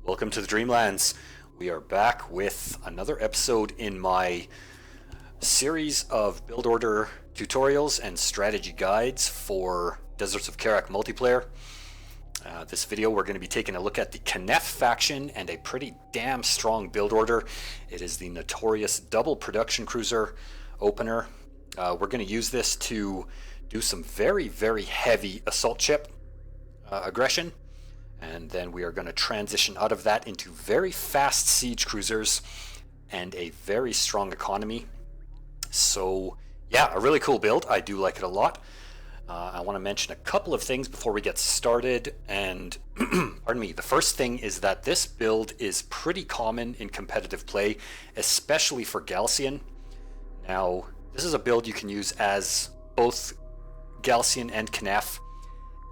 Welcome to the Dreamlands. We are back with another episode in my series of build order tutorials and strategy guides for Deserts of Kharak multiplayer. This video we're going to be taking a look at the Khaaneph faction and a pretty damn strong build order. It is the notorious double production cruiser opener. We're going to use this to do some very heavy assault ship aggression. And then we are going to transition out of that into very fast siege cruisers and a very strong economy. So yeah, a really cool build. I do like it a lot. I want to mention a couple of things before we get started. And pardon me, the first thing is that this build is pretty common in competitive play, especially for Galcian. Now, this is a build you can use as both Galcian and Khaaneph.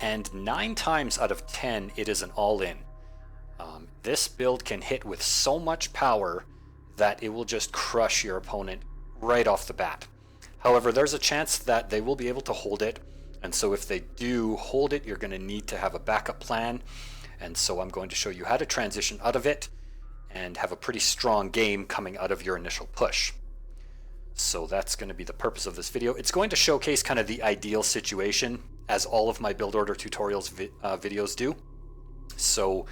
And 9 times out of 10, it is an all-in. This build can hit with so much power that it will just crush your opponent right off the bat. However, there's a chance that they will be able to hold it. And so if they do hold it, you're going to need to have a backup plan. And so I'm going to show you how to transition out of it and have a pretty strong game coming out of your initial push. So that's going to be the purpose of this video. It's going to showcase kind of the ideal situation, as all of my build order tutorials videos do. So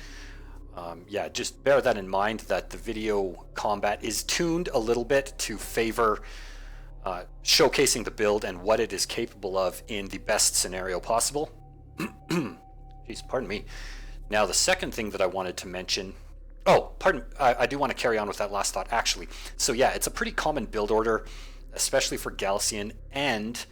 yeah, just bear that in mind, that the video combat is tuned a little bit to favor showcasing the build and what it is capable of in the best scenario possible. Jeez, pardon me. Now, the second thing that I wanted to mention, I do want to carry on with that last thought, actually. So yeah, it's a pretty common build order, especially for Galcian, and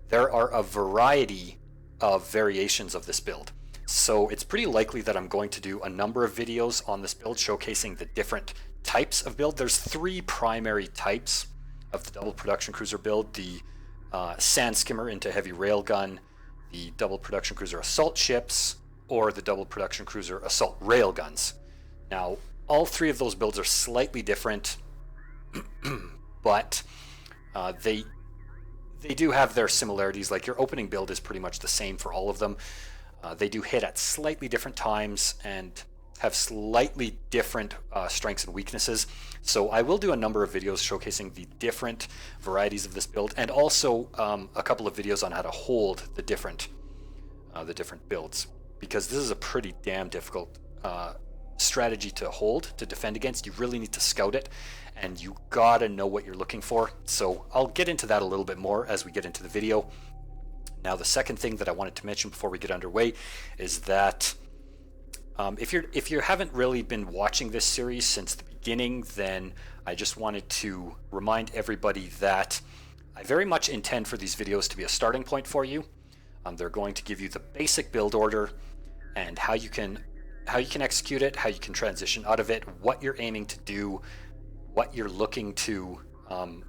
there are a variety of variations of this build. So it's pretty likely that I'm going to do a number of videos on this build showcasing the different types of build. There's 3 primary types of the double production cruiser build: the sand skimmer into heavy railgun, the double production cruiser assault ships, or the double production cruiser assault railguns. Now, all 3 of those builds are slightly different, but they do have their similarities. Like, your opening build is pretty much the same for all of them. They do hit at slightly different times and have slightly different strengths and weaknesses. So I will do a number of videos showcasing the different varieties of this build, and also a couple of videos on how to hold the different builds, because this is a pretty damn difficult strategy to hold, to defend against. You really need to scout it, and you gotta know what you're looking for. So I'll get into that a little bit more as we get into the video. Now, the second thing that I wanted to mention before we get underway is that if you haven't really been watching this series since the beginning, then I just wanted to remind everybody that I very much intend for these videos to be a starting point for you. They're going to give you the basic build order and how you can execute it, how you can transition out of it, what you're aiming to do, what you're looking to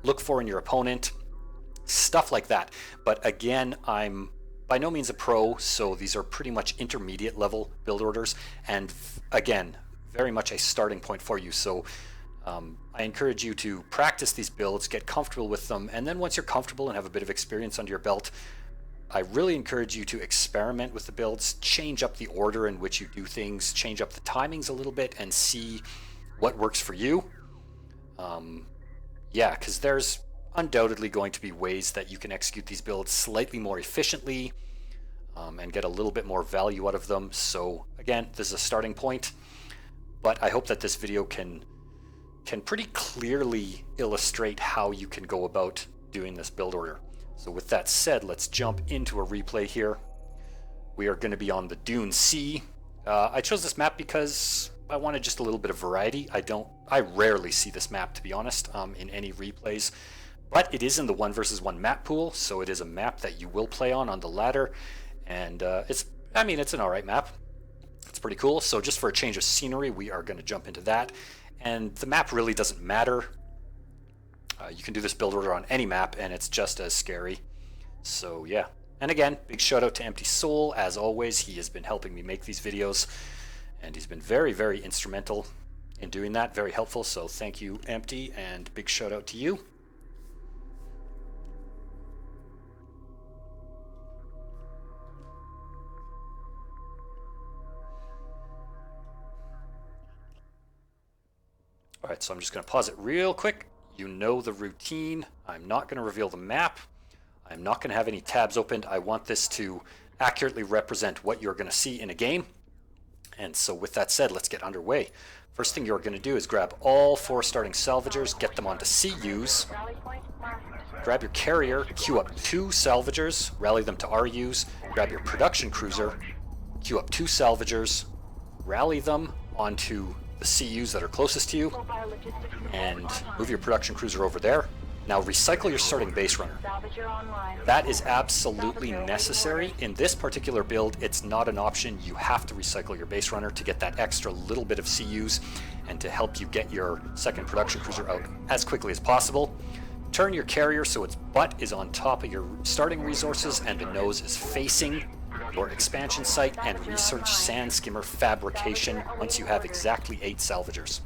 look for in your opponent, stuff like that. But again, I'm by no means a pro, so these are pretty much intermediate level build orders, and again, very much a starting point for you. So I encourage you to practice these builds, get comfortable with them, and then once you're comfortable and have a bit of experience under your belt, I really encourage you to experiment with the builds, change up the order in which you do things, change up the timings a little bit, and see what works for you. Yeah, because there's undoubtedly going to be ways that you can execute these builds slightly more efficiently and get a little bit more value out of them. So again, this is a starting point, but I hope that this video can pretty clearly illustrate how you can go about doing this build order. So with that said, let's jump into a replay here. We are going to be on the Dune Sea. I chose this map because I wanted just a little bit of variety. I rarely see this map, to be honest, in any replays, but it is in the 1 versus 1 map pool, so it is a map that you will play on the ladder, and it's an alright map. It's pretty cool. So just for a change of scenery, we are going to jump into that, and the map really doesn't matter. You can do this build order on any map, and it's just as scary. So yeah. And again, big shout out to Empty Soul. As always, he has been helping me make these videos, and he's been very instrumental in doing that, very helpful. So thank you, Empty, and big shout out to you. Alright, so I'm just going to pause it real quick. You know the routine. I'm not going to reveal the map. I'm not going to have any tabs opened. I want this to accurately represent what you're going to see in a game. And so with that said, let's get underway. First thing you're going to do is grab all 4 starting salvagers, get them onto CUs, grab your carrier, queue up 2 salvagers, rally them to RUs, grab your production cruiser, queue up 2 salvagers, rally them onto the CUs that are closest to you, and move your production cruiser over there. Now recycle your starting base runner. That is absolutely necessary. In this particular build, it's not an option. You have to recycle your base runner to get that extra little bit of CUs and to help you get your second production cruiser out as quickly as possible. Turn your carrier so its butt is on top of your starting resources and the nose is facing your expansion site, and research sand skimmer fabrication once you have exactly 8 salvagers.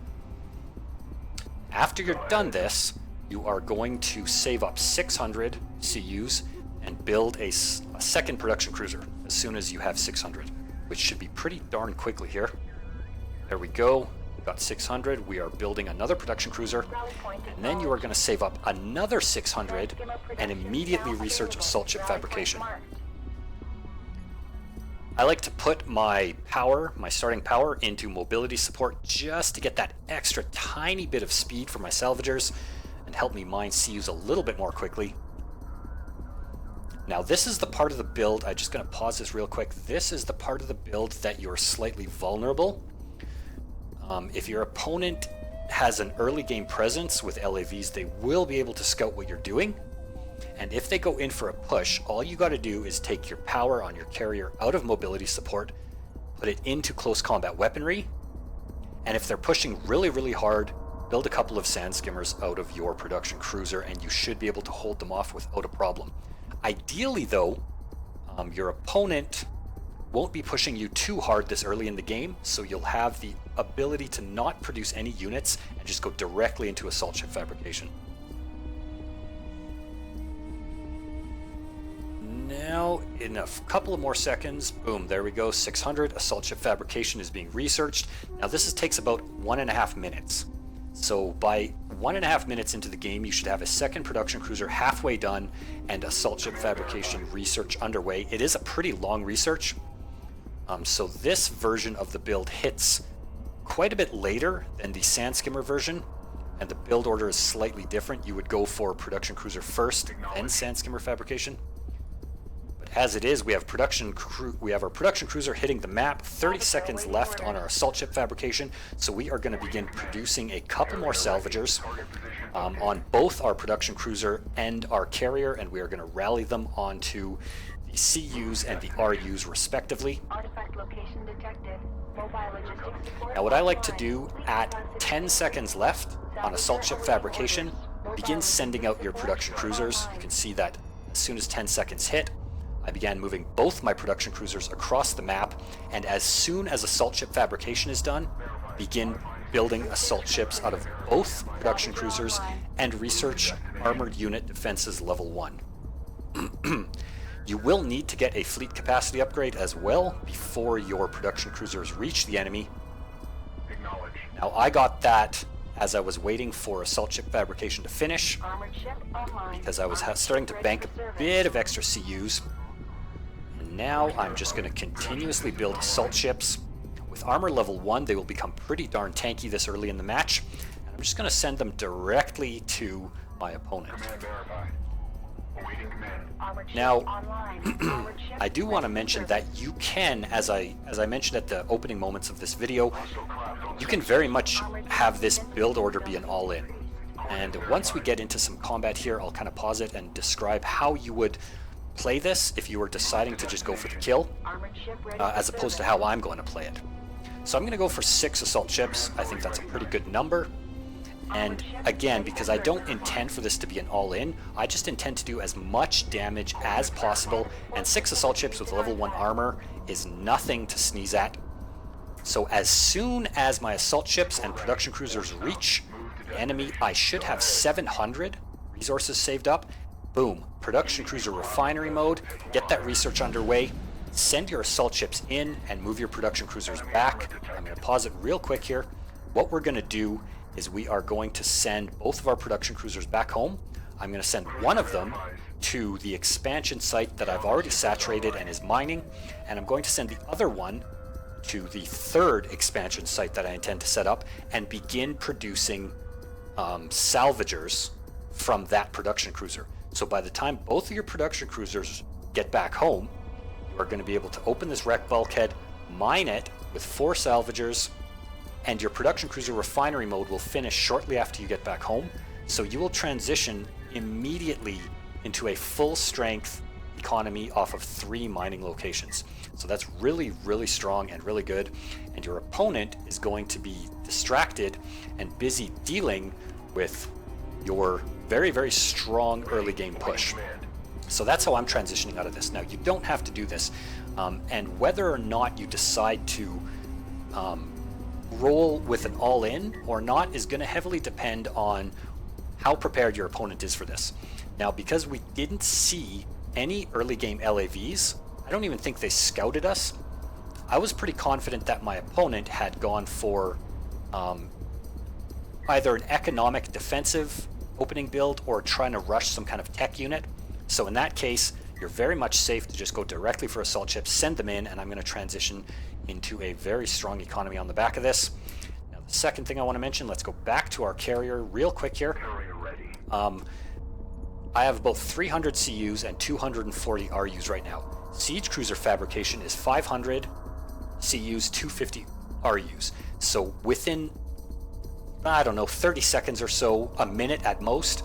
After you're done this, you are going to save up 600 CUs and build a second production cruiser as soon as you have 600, which should be pretty darn quickly here. There we go. We've got 600. We are building another production cruiser, and then you are going to save up another 600 and immediately research assault ship fabrication. I like to put my power, my starting power, into mobility support just to get that extra tiny bit of speed for my salvagers and help me mine CUs a little bit more quickly. Now this is the part of the build, I'm just going to pause this real quick, this is the part of the build that you're slightly vulnerable. If your opponent has an early game presence with LAVs, they will be able to scout what you're doing. And if they go in for a push, all you got to do is take your power on your carrier out of mobility support, put it into close combat weaponry, and if they're pushing really, really hard, build a couple of sand skimmers out of your production cruiser and you should be able to hold them off without a problem. Ideally though, your opponent won't be pushing you too hard this early in the game, so you'll have the ability to not produce any units and just go directly into assault ship fabrication. Now, in a couple of more seconds, boom, there we go, 600, assault ship fabrication is being researched. Now this takes about 1.5 minutes. So by 1.5 minutes into the game, you should have a second production cruiser halfway done and assault ship fabrication research underway. It is a pretty long research. So this version of the build hits quite a bit later than the sand skimmer version, and the build order is slightly different. You would go for production cruiser first, then sand skimmer fabrication. As it is, we have our production cruiser hitting the map, 30 seconds left on our assault ship fabrication, so we are going to begin producing a couple more salvagers on both our production cruiser and our carrier, and we are going to rally them onto the CUs and the RUs respectively. Now what I like to do at 10 seconds left on assault ship fabrication, begin sending out your production cruisers. You can see that as soon as 10 seconds hit, I began moving both my production cruisers across the map, and as soon as assault ship fabrication is done, begin building assault ships out of both production cruisers and research armored unit defenses level 1. You will need to get a fleet capacity upgrade as well before your production cruisers reach the enemy. Now I got that as I was waiting for assault ship fabrication to finish, because I was starting to bank a bit of extra CUs. Now I'm just going to continuously build assault ships. With armor level 1, they will become pretty darn tanky this early in the match, and I'm just going to send them directly to my opponent. Now, I do want to mention that you can, as I mentioned at the opening moments of this video, you can very much have this build order be an all-in. And once we get into some combat here, I'll kind of pause it and describe how you would play this if you were deciding to just go for the kill, as opposed to how I'm going to play it. So I'm going to go for 6 assault ships. I think that's a pretty good number. And again, because I don't intend for this to be an all-in, I just intend to do as much damage as possible, and 6 assault ships with level 1 armor is nothing to sneeze at. So as soon as my assault ships and production cruisers reach the enemy, I should have 700 resources saved up. Boom, production cruiser refinery mode, get that research underway, send your assault ships in and move your production cruisers back. I'm going to pause it real quick here. What we're going to do is we are going to send both of our production cruisers back home. I'm going to send one of them to the expansion site that I've already saturated and is mining, and I'm going to send the other one to the third expansion site that I intend to set up and begin producing salvagers from that production cruiser. So by the time both of your production cruisers get back home, you are going to be able to open this wreck bulkhead, mine it with 4 salvagers, and your production cruiser refinery mode will finish shortly after you get back home. So you will transition immediately into a full strength economy off of 3 mining locations. So that's really, really strong and really good. And your opponent is going to be distracted and busy dealing with your very, very strong early game push. So that's how I'm transitioning out of this. Now, you don't have to do this. And whether or not you decide to roll with an all-in or not is going to heavily depend on how prepared your opponent is for this. Now, because we didn't see any early game LAVs, I don't even think they scouted us. I was pretty confident that my opponent had gone for either an economic defensive opening build or trying to rush some kind of tech unit. So in that case, you're very much safe to just go directly for assault ships, send them in, and I'm going to transition into a very strong economy on the back of this. Now, the second thing I want to mention, let's go back to our carrier real quick here. I have about 300 CUs and 240 RUs right now. Siege cruiser fabrication is 500 CUs, 250 RUs. So within, I don't know, 30 seconds or so, a minute at most,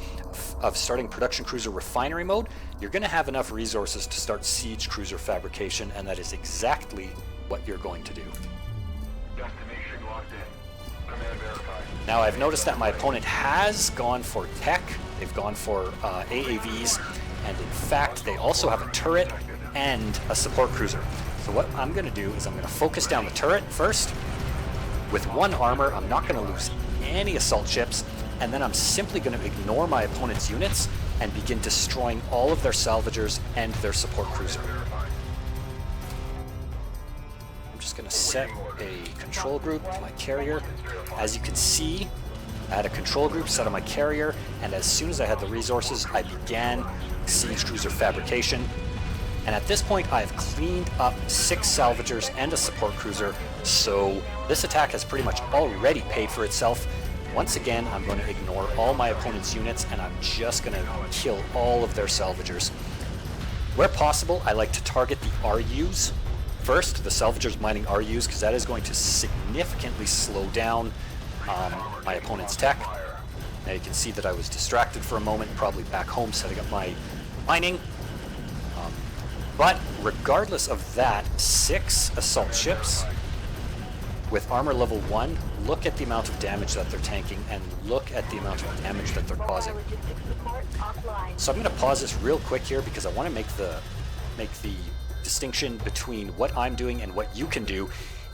of starting production cruiser refinery mode, you're going to have enough resources to start siege cruiser fabrication, and that is exactly what you're going to do. Destination locked in. Command verified. Now, I've noticed that my opponent has gone for tech. They've gone for AAVs, and in fact, they also have a turret and a support cruiser. So what I'm going to do is I'm going to focus down the turret first. With 1 armor, I'm not going to lose any assault ships, and then I'm simply going to ignore my opponent's units and begin destroying all of their salvagers and their support cruiser. I'm just going to set a control group to my carrier. As you can see, I had a control group set on my carrier, and as soon as I had the resources, I began siege cruiser fabrication. And at this point, I've cleaned up 6 salvagers and a support cruiser, so this attack has pretty much already paid for itself. Once again, I'm going to ignore all my opponent's units, and I'm just going to kill all of their salvagers. Where possible, I like to target the RUs first, the salvagers mining RUs, because that is going to significantly slow down my opponent's tech. Now you can see that I was distracted for a moment, probably back home setting up my mining. But regardless of that, 6 assault ships with armor level 1, look at the amount of damage that they're tanking and look at the amount of damage that they're causing. So I'm going to pause this real quick here because I want to make the distinction between what I'm doing and what you can do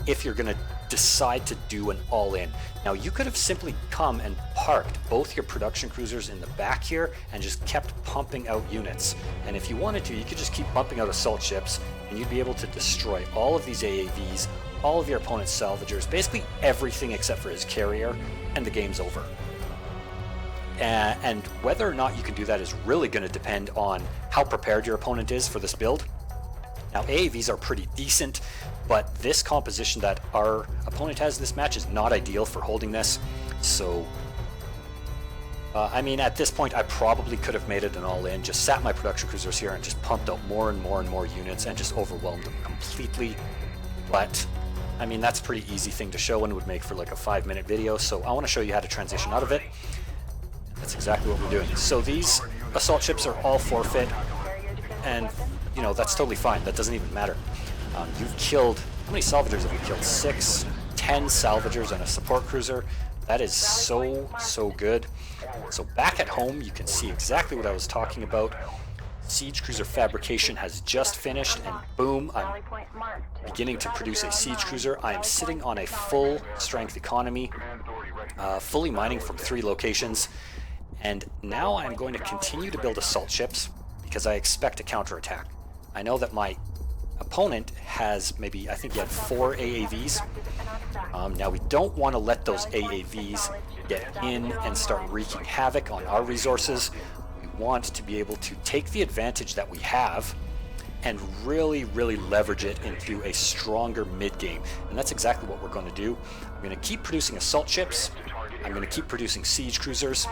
if you're going to decide to do an all-in. Now, you could have simply come and parked both your production cruisers in the back here and just kept pumping out units. And if you wanted to, you could just keep pumping out assault ships and you'd be able to destroy all of these AAVs, all of your opponent's salvagers, basically everything except for his carrier, and the game's over. And whether or not you can do that is really going to depend on how prepared your opponent is for this build. Now, AAVs are pretty decent, but this composition that our opponent has this match is not ideal for holding this. So, I mean, at this point, I probably could have made it an all-in, just sat my production cruisers here and just pumped out more and more and more units and just overwhelmed them completely. But, I mean, that's a pretty easy thing to show and would make for like a 5-minute video. So I want to show you how to transition out of it. That's exactly what we're doing. So these assault ships are all forfeit, and you know, that's totally fine. That doesn't even matter. You've killed, how many salvagers have you killed? 6, 10 salvagers and a support cruiser. That is so good. So back at home, you can see exactly what I was talking about. Siege cruiser fabrication has just finished, and boom, I'm beginning to produce a siege cruiser. I am sitting on a full strength economy, fully mining from 3 locations. And now I'm going to continue to build assault ships because I expect a counterattack. I know that my opponent has maybe, I think he had 4 AAVs, Now we don't want to let those AAVs get in and start wreaking havoc on our resources. We want to be able to take the advantage that we have and really, really leverage it into a stronger mid-game. And that's exactly what we're going to do. I'm going to keep producing assault ships. I'm going to keep producing siege cruisers.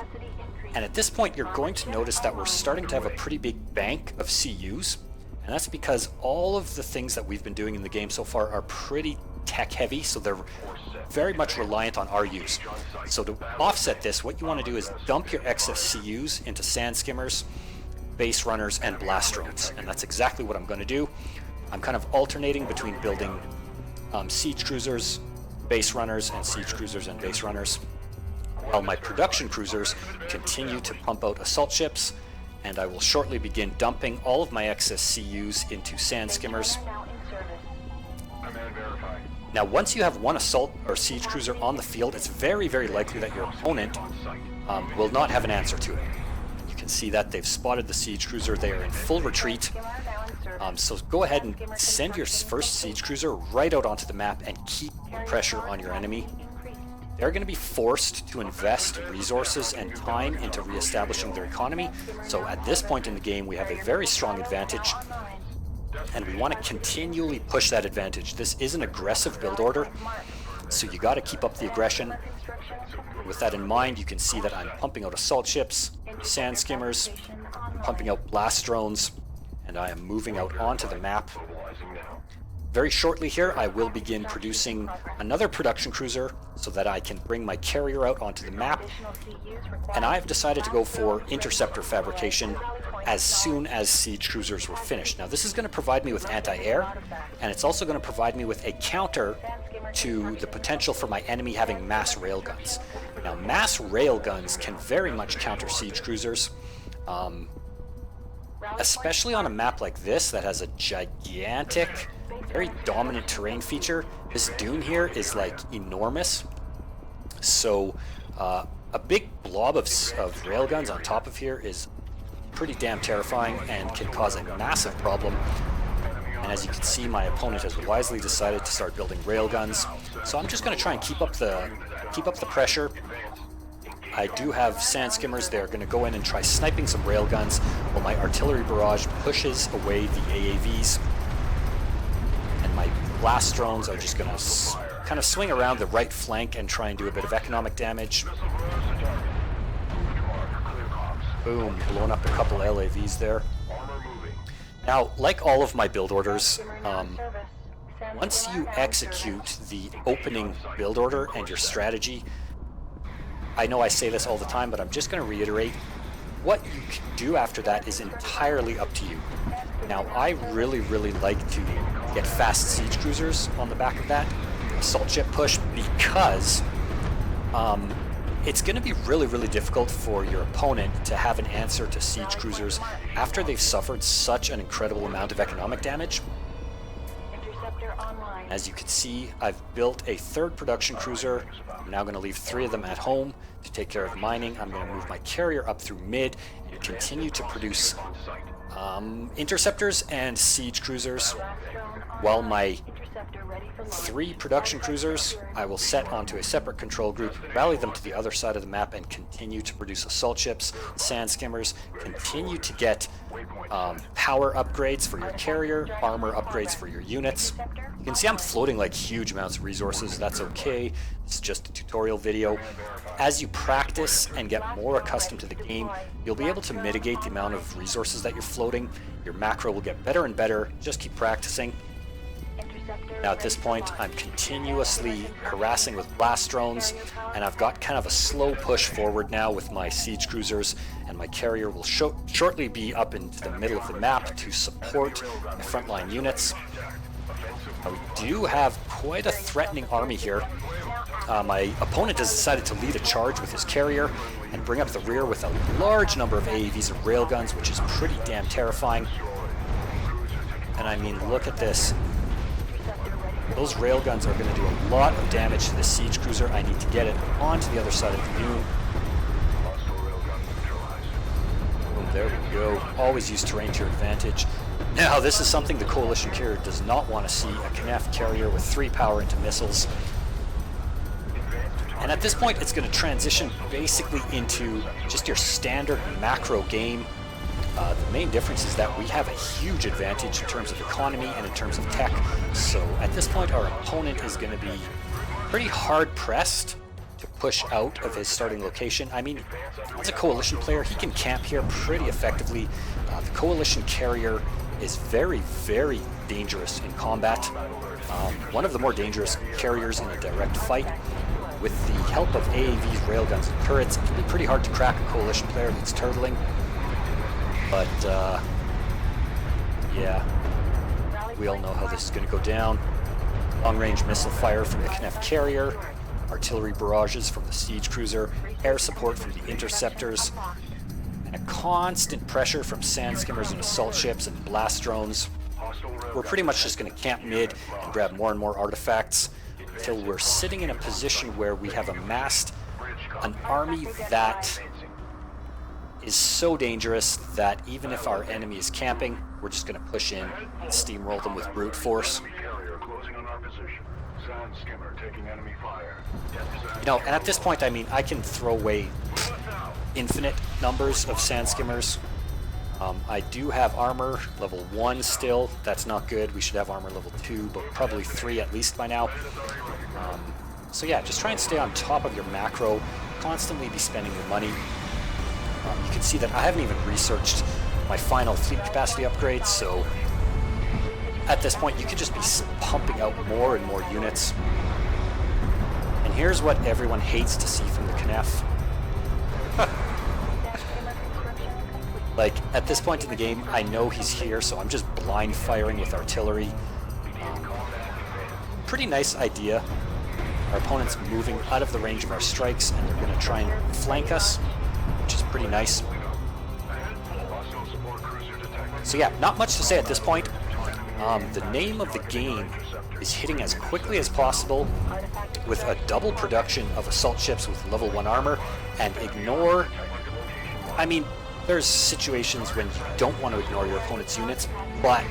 And at this point, you're going to notice that we're starting to have a pretty big bank of CUs. And that's because all of the things that we've been doing in the game so far are pretty tech heavy, so they're very much reliant on our use. So to offset this, what you want to do is dump your excess CUs into sand skimmers, base runners, and blast drones. And that's exactly what I'm going to do. I'm kind of alternating between building siege cruisers, base runners, and siege cruisers and base runners, while my production cruisers continue to pump out assault ships, and I will shortly begin dumping all of my excess CUs into sand skimmers. Command verified. Now, once you have one assault or siege cruiser on the field, it's very, very likely that your opponent will not have an answer to it. You can see that they've spotted the siege cruiser. They are in full retreat. So go ahead and send your first siege cruiser right out onto the map and keep pressure on your enemy. They're going to be forced to invest resources and time into reestablishing their economy. So at this point in the game, we have a very strong advantage, and we want to continually push that advantage. This is an aggressive build order, so you got to keep up the aggression. With that in mind, you can see that I'm pumping out assault ships, sand skimmers, I'm pumping out blast drones, and I am moving out onto the map. Very shortly here, I will begin producing another production cruiser so that I can bring my carrier out onto the map. And I've decided to go for interceptor fabrication as soon as siege cruisers were finished. Now, this is going to provide me with anti-air, and it's also going to provide me with a counter to the potential for my enemy having mass railguns. Now, mass railguns can very much counter siege cruisers, especially on a map like this that has a gigantic, very dominant terrain feature. This dune here is like enormous, so a big blob of railguns on top of here is pretty damn terrifying and can cause a massive problem. And as you can see, my opponent has wisely decided to start building railguns, so I'm just going to try and keep up the pressure. I do have sand skimmers. They're going to go in and try sniping some railguns while my artillery barrage pushes away the AAVs. And my blast drones are just going to kind of swing around the right flank and try and do a bit of economic damage. Boom, blown up a couple LAVs there. Now, like all of my build orders, once you execute the opening build order and your strategy, I know I say this all the time, but I'm just going to reiterate, what you can do after that is entirely up to you. Now, I really, really like to get fast siege cruisers on the back of that assault ship push because it's going to be really, really difficult for your opponent to have an answer to siege cruisers after they've suffered such an incredible amount of economic damage. As you can see, I've built a third production cruiser. I'm now going to leave 3 of them at home to take care of mining. I'm going to move my carrier up through mid and continue to produce interceptors and siege cruisers, while my 3 production cruisers I will set onto a separate control group, rally them to the other side of the map, and continue to produce assault ships, sand skimmers, continue to get power upgrades for your carrier, armor upgrades for your units. You can see I'm floating like huge amounts of resources. That's okay. It's just a tutorial video. As you practice and get more accustomed to the game, you'll be able to mitigate the amount of resources that you're floating. Your macro will get better and better. Just keep practicing. Now at this point, I'm continuously harassing with blast drones, and I've got kind of a slow push forward now with my siege cruisers, and my carrier will shortly be up into the middle of the map to support my frontline units. We do have quite a threatening army here. My opponent has decided to lead a charge with his carrier and bring up the rear with a large number of AAVs and railguns, which is pretty damn terrifying. And I mean, look at this. Those railguns are going to do a lot of damage to the siege cruiser. I need to get it onto the other side of the dune. Boom, there we go. Always use terrain to your advantage. Now, this is something the Coalition carrier does not want to see. A Khaaneph carrier with 3 power into missiles. And at this point, it's going to transition basically into just your standard macro game. The main difference is that we have a huge advantage in terms of economy and in terms of tech. So at this point, our opponent is going to be pretty hard pressed to push out of his starting location. I mean, as a coalition player, he can camp here pretty effectively. The coalition carrier is very, very dangerous in combat. One of the more dangerous carriers in a direct fight. With the help of AAVs, railguns, and turrets, it can be pretty hard to crack a coalition player that's turtling. But, yeah, we all know how this is going to go down. Long-range missile fire from the Khaaneph carrier, artillery barrages from the siege cruiser, air support from the interceptors, and a constant pressure from sand skimmers and assault ships and blast drones. We're pretty much just going to camp mid and grab more and more artifacts until we're sitting in a position where we have amassed an army that is so dangerous that even if our enemy is camping, we're just going to push in and steamroll them with brute force. You know, and at this point, I mean, I can throw away infinite numbers of sand skimmers. I do have armor level 1 still. That's not good. We should have armor level 2, but probably 3 at least by now. So yeah, just try and stay on top of your macro. Constantly be spending your money. You can see that I haven't even researched my final fleet capacity upgrades, so at this point you could just be pumping out more and more units. And here's what everyone hates to see from the Khaaneph. Like, at this point in the game, I know he's here, so I'm just blind firing with artillery. Pretty nice idea. Our opponent's moving out of the range of our strikes, and they're going to try and flank us, which is pretty nice. So yeah, not much to say at this point. The name of the game is hitting as quickly as possible with a double production of assault ships with level 1 armor, and ignore... I mean, there's situations when you don't want to ignore your opponent's units, but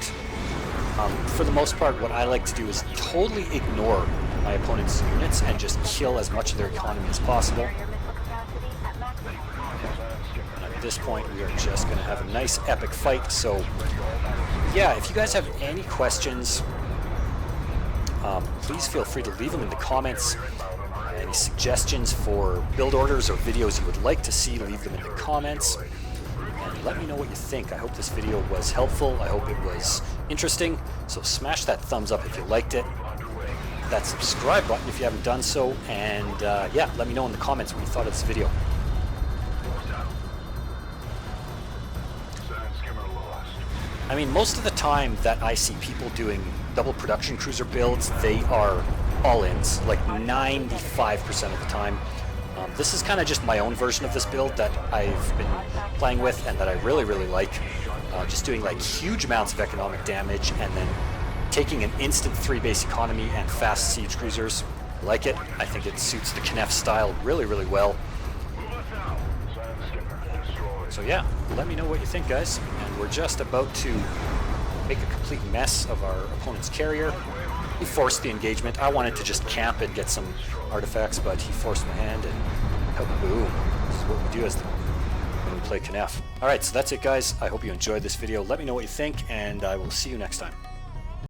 for the most part, what I like to do is totally ignore my opponent's units and just kill as much of their economy as possible. And at this point, we are just going to have a nice epic fight. So yeah, if you guys have any questions, please feel free to leave them in the comments. Any suggestions for build orders or videos you would like to see, leave them in the comments. And let me know what you think. I hope this video was helpful. I hope it was interesting. So smash that thumbs up if you liked it. Hit that subscribe button if you haven't done so. And yeah, let me know in the comments what you thought of this video. I mean, most of the time that I see people doing double production cruiser builds, they are all-ins, like 95% of the time. This is kind of just my own version of this build that I've been playing with and that I really, really like. Just doing like huge amounts of economic damage and then taking an instant 3-base economy and fast siege cruisers. I like it. I think it suits the Khaaneph style really, really well. So yeah, let me know what you think, guys. And we're just about to make a complete mess of our opponent's carrier. He forced the engagement. I wanted to just camp and get some artifacts, but he forced my hand, and boom. This is what we do when we play Khaaneph. Alright, so that's it, guys. I hope you enjoyed this video. Let me know what you think, and I will see you next time.